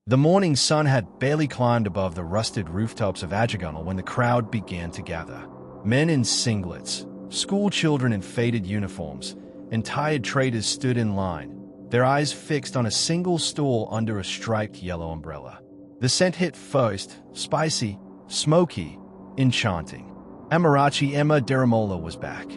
The morning sun had barely climbed above the rusted rooftops of Adjagonal when the crowd began to gather. Men in singlets, school children in faded uniforms, and tired traders stood in line, their eyes fixed on a single stall under a striped yellow umbrella. The scent hit first, spicy, smoky, enchanting. Amarachi Emma Darumola was back.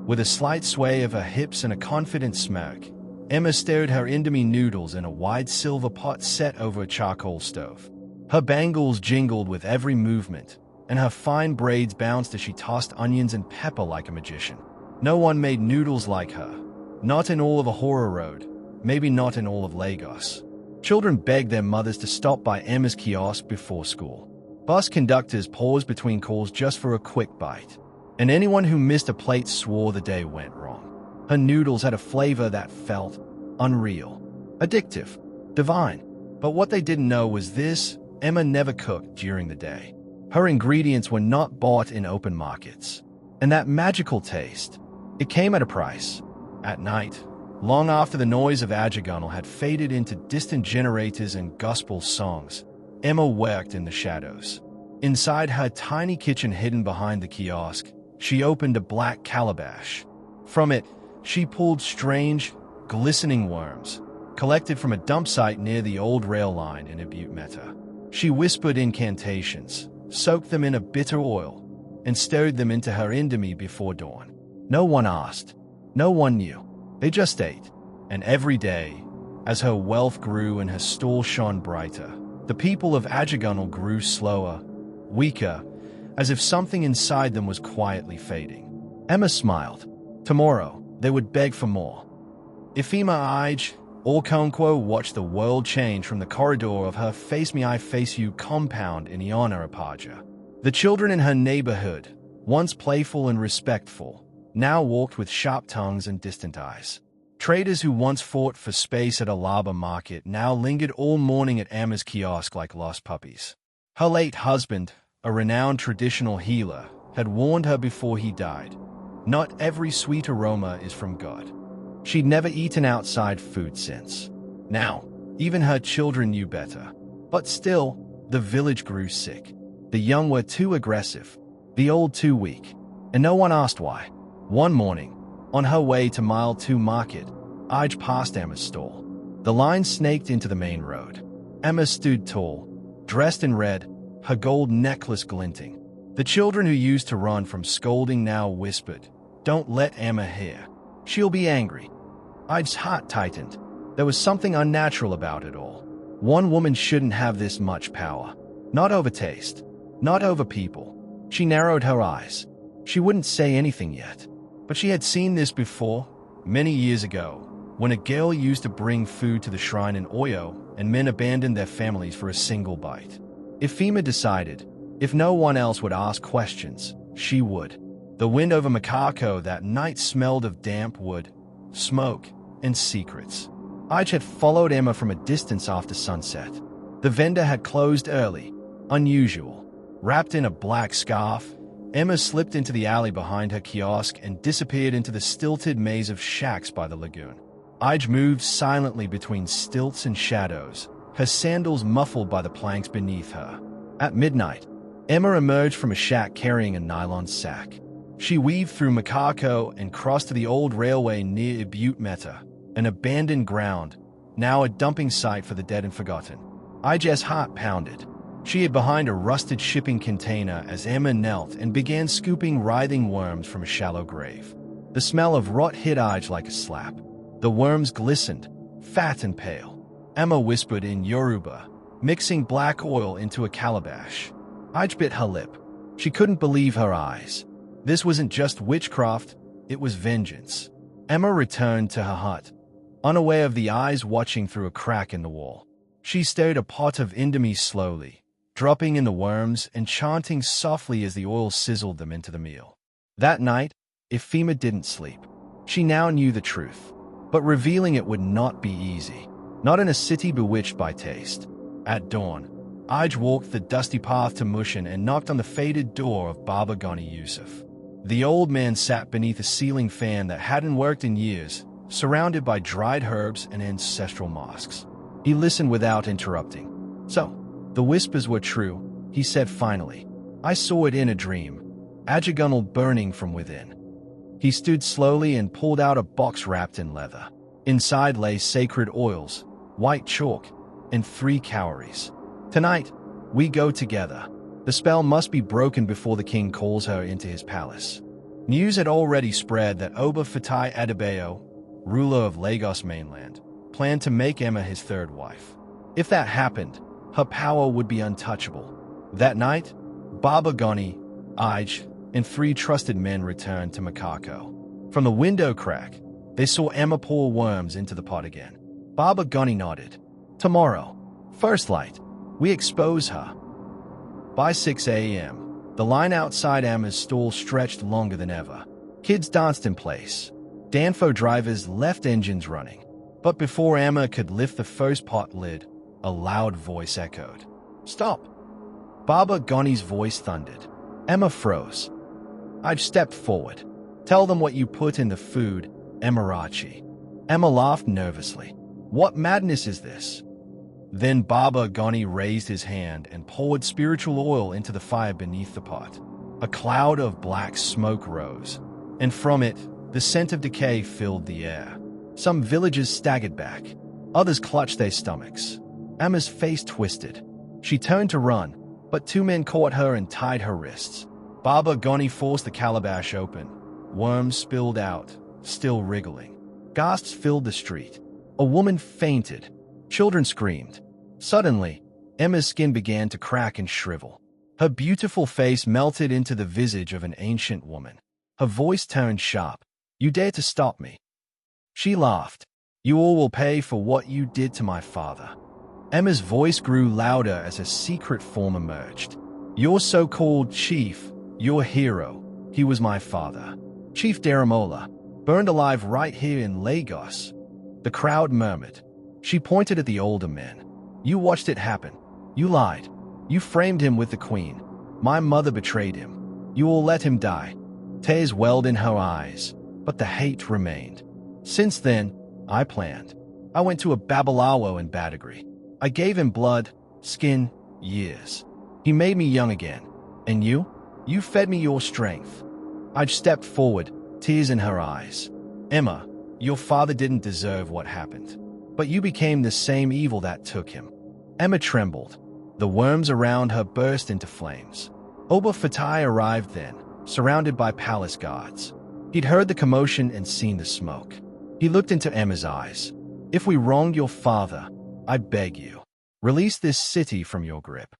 With a slight sway of her hips and a confident smirk, Emma stirred her Indomie noodles in a wide silver pot set over a charcoal stove. Her bangles jingled with every movement, and her fine braids bounced as she tossed onions and pepper like a magician. No one made noodles like her. Not in all of Ahura Road, maybe not in all of Lagos. Children begged their mothers to stop by Emma's kiosk before school. Bus conductors paused between calls just for a quick bite, and anyone who missed a plate swore the day went wrong. Her noodles had a flavor that felt unreal, addictive, divine. But what they didn't know was this: Emma never cooked during the day. Her ingredients were not bought in open markets. And that magical taste, it came at a price. At night, long after the noise of Adjagonal had faded into distant generators and gospel songs, Emma worked in the shadows. Inside her tiny kitchen hidden behind the kiosk, she opened a black calabash. From it, she pulled strange, glistening worms, collected from a dump site near the old rail line in Butte Meta. She whispered incantations, soaked them in a bitter oil, and stirred them into her Indomie before dawn. No one asked. No one knew. They just ate. And every day, as her wealth grew and her stall shone brighter, the people of Adjagonal grew slower, weaker, as if something inside them was quietly fading. Emma smiled. Tomorrow, they would beg for more. Ifema Ij, Okonkwo watched the world change from the corridor of her Face Me I Face You compound in Iana Apaja. The children in her neighborhood, once playful and respectful, now walked with sharp tongues and distant eyes. Traders who once fought for space at Alaba Market now lingered all morning at Emma's kiosk like lost puppies. Her late husband, a renowned traditional healer, had warned her before he died. Not every sweet aroma is from God. She'd never eaten outside food since. Now, even her children knew better. But still, the village grew sick. The young were too aggressive, the old too weak, and no one asked why. One morning, on her way to Mile 2 Market, Ij passed Emma's stall. The line snaked into the main road. Emma stood tall, dressed in red, her gold necklace glinting. The children who used to run from scolding now whispered, "Don't let Emma hear. She'll be angry." Ij's heart tightened. There was something unnatural about it all. One woman shouldn't have this much power. Not over taste. Not over people. She narrowed her eyes. She wouldn't say anything yet. But she had seen this before, many years ago, when a girl used to bring food to the shrine in Oyo and men abandoned their families for a single bite. Ifema decided, if no one else would ask questions, she would. The wind over Makako that night smelled of damp wood, smoke, and secrets. Ij had followed Emma from a distance after sunset. The vendor had closed early, unusual. Wrapped in a black scarf, Emma slipped into the alley behind her kiosk and disappeared into the stilted maze of shacks by the lagoon. Ij moved silently between stilts and shadows, her sandals muffled by the planks beneath her. At midnight, Emma emerged from a shack carrying a nylon sack. She weaved through Makako and crossed to the old railway near Butte Meta, an abandoned ground, now a dumping site for the dead and forgotten. Ij's heart pounded. She hid behind a rusted shipping container as Emma knelt and began scooping writhing worms from a shallow grave. The smell of rot hit Ij like a slap. The worms glistened, fat and pale. Emma whispered in Yoruba, mixing black oil into a calabash. Ij bit her lip. She couldn't believe her eyes. This wasn't just witchcraft, it was vengeance. Emma returned to her hut, unaware of the eyes watching through a crack in the wall. She stirred a pot of Indomie slowly, dropping in the worms and chanting softly as the oil sizzled them into the meal. That night, Ifema didn't sleep. She now knew the truth, but revealing it would not be easy. Not in a city bewitched by taste. At dawn, Ij walked the dusty path to Mushin and knocked on the faded door of Baba Ghani Yusuf. The old man sat beneath a ceiling fan that hadn't worked in years, surrounded by dried herbs and ancestral mosques. He listened without interrupting, So, the whispers were true, he said finally. I saw it in a dream, Adjagonal burning from within. He stood slowly and pulled out a box wrapped in leather. Inside lay sacred oils, white chalk, and 3 cowries. Tonight, we go together. The spell must be broken before the king calls her into his palace. News had already spread that Oba Fatai Adebayo, ruler of Lagos mainland, planned to make Emma his 3rd wife. If that happened, her power would be untouchable. That night, Baba Gani, Ij, and 3 trusted men returned to Makako. From the window crack, they saw Emma pour worms into the pot again. Baba Gani nodded. Tomorrow, first light, we expose her. By 6 a.m., the line outside Emma's stall stretched longer than ever. Kids danced in place. Danfo drivers left engines running. But before Emma could lift the first pot lid, a loud voice echoed. Stop! Baba Gani's voice thundered. Emma froze. I stepped forward. Tell them what you put in the food, Amarachi. Emma laughed nervously. What madness is this? Then Baba Gani raised his hand and poured spiritual oil into the fire beneath the pot. A cloud of black smoke rose, and from it, the scent of decay filled the air. Some villagers staggered back. Others clutched their stomachs. Emma's face twisted. She turned to run, but 2 men caught her and tied her wrists. Baba Gani forced the calabash open. Worms spilled out, still wriggling. Gasps filled the street. A woman fainted. Children screamed. Suddenly, Emma's skin began to crack and shrivel. Her beautiful face melted into the visage of an ancient woman. Her voice turned sharp. You dare to stop me? She laughed. You all will pay for what you did to my father. Emma's voice grew louder as a secret form emerged. Your so-called chief, your hero, he was my father. Chief Darumola, burned alive right here in Lagos. The crowd murmured. She pointed at the older men. You watched it happen. You lied. You framed him with the queen. My mother betrayed him. You all let him die. Tears welled in her eyes, but the hate remained. Since then, I planned. I went to a Babalawo in Badagry. I gave him blood, skin, years. He made me young again. And you? You fed me your strength. I stepped forward, tears in her eyes. Emma, your father didn't deserve what happened. But you became the same evil that took him. Emma trembled. The worms around her burst into flames. Oba Fatai arrived then, surrounded by palace guards. He'd heard the commotion and seen the smoke. He looked into Emma's eyes. If we wronged your father, I beg you, release this city from your grip.